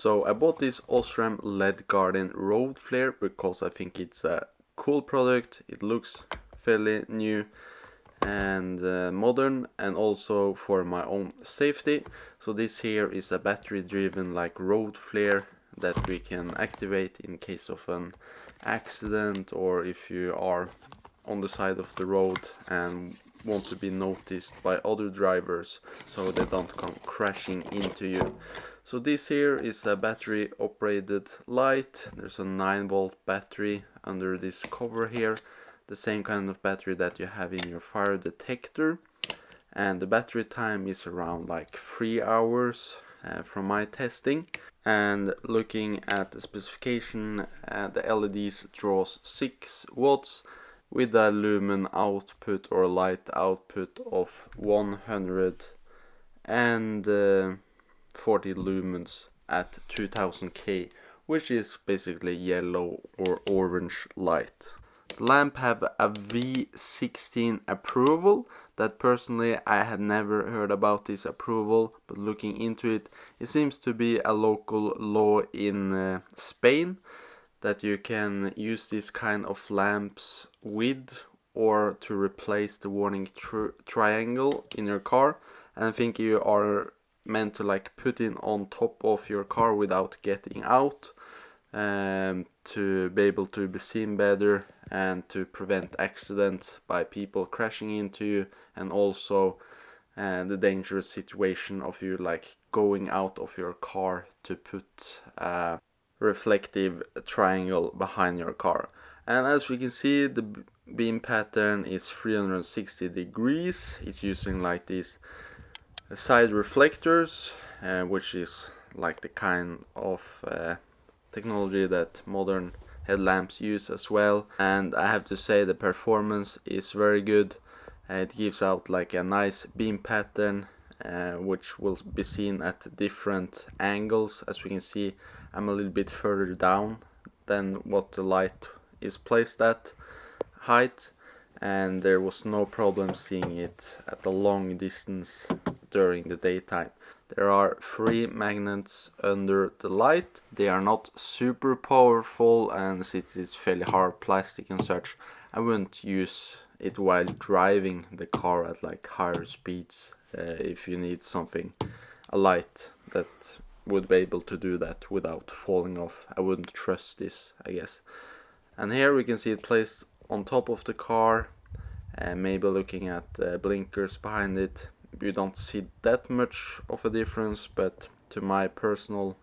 So I bought this Osram LEDguardian road flare because I think it's a cool product. It looks fairly new and modern, and also for my own safety. So this here is a battery driven like road flare that we can activate in case of an accident, or if you are on the side of the road and want to be noticed by other drivers so they don't come crashing into you. So this here is a battery operated light. There's a 9-volt battery under this cover here, the same kind of battery that you have in your fire detector, and the battery time is around like 3 hours from my testing. And looking at the specification, the LEDs draws 6 watts with a lumen output or light output of 140 lumens at 2000K, which is basically yellow or orange light. The lamp have a V16 approval. That personally I had never heard about this approval, but looking into it, it seems to be a local law in Spain that you can use this kind of lamps with or to replace the warning triangle in your car. And I think you are meant to like put it on top of your car without getting out, to be able to be seen better and to prevent accidents by people crashing into you, and also the dangerous situation of you like going out of your car to put a reflective triangle behind your car. And as we can see, the beam pattern is 360 degrees. It's using like these side reflectors, which is like the kind of technology that modern headlamps use as well. And I have to say the performance is very good. It gives out like a nice beam pattern, which will be seen at different angles. As we can see, I'm a little bit further down than what the light is placed at height, and there was no problem seeing it at a long distance during the daytime. There are 3 magnets under the light. They are not super powerful, and since it's fairly hard plastic and such, I wouldn't use it while driving the car at like higher speeds. If you need something, a light that would be able to do that without falling off, I wouldn't trust this, I guess. And here we can see it placed on top of the car, and maybe looking at the blinkers behind it, you don't see that much of a difference, but to my personal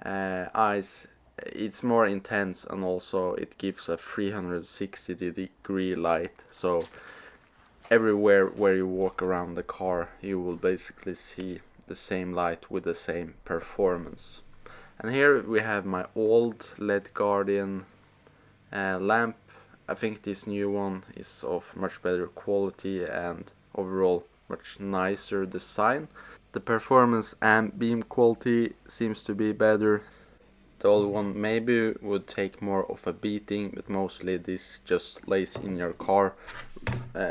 eyes it's more intense, and also it gives a 360 degree light, so everywhere where you walk around the car you will basically see the same light with the same performance. And here we have my old LEDguardian lamp. I think this new one is of much better quality and overall much nicer design. The performance and beam quality seems to be better. The old one maybe would take more of a beating, but mostly this just lays in your car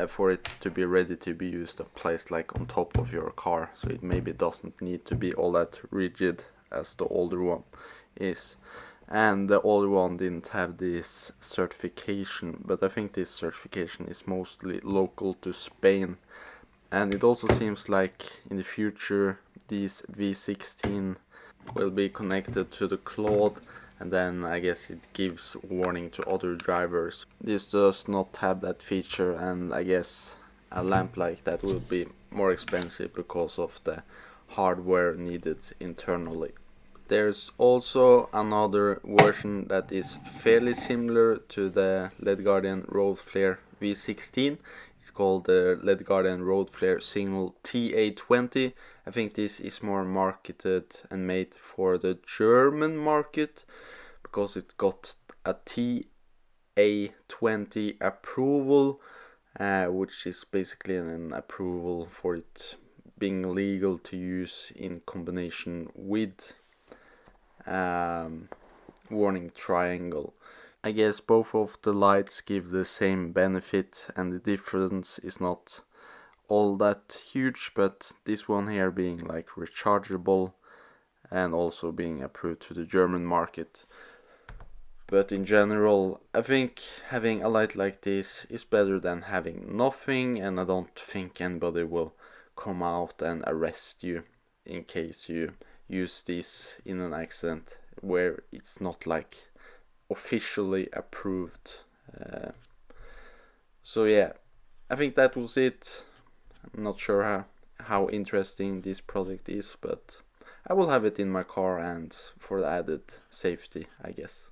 for it to be ready to be used and placed like on top of your car, so it maybe doesn't need to be all that rigid as the older one is. And the older one didn't have this certification, but I think this certification is mostly local to Spain. And it also seems like in the future these V16 will be connected to the cloud, and then I guess it gives warning to other drivers. This does not have that feature, and I guess a lamp like that will be more expensive because of the hardware needed internally. There's also another version that is fairly similar to the LEDguardian road flare V16. It's called the LEDguardian road flare signal TA20. I think this is more marketed and made for the German market because it got a TA20 approval, which is basically an approval for it being legal to use in combination with warning triangle. I guess both of the lights give the same benefit, and the difference is not all that huge, but this one here being like rechargeable and also being approved to the German market. But in general, I think having a light like this is better than having nothing, and I don't think anybody will come out and arrest you in case you use this in an accident where it's not like officially approved. So yeah, I think that was it. I'm not sure how interesting this product is, but I will have it in my car and for the added safety, I guess.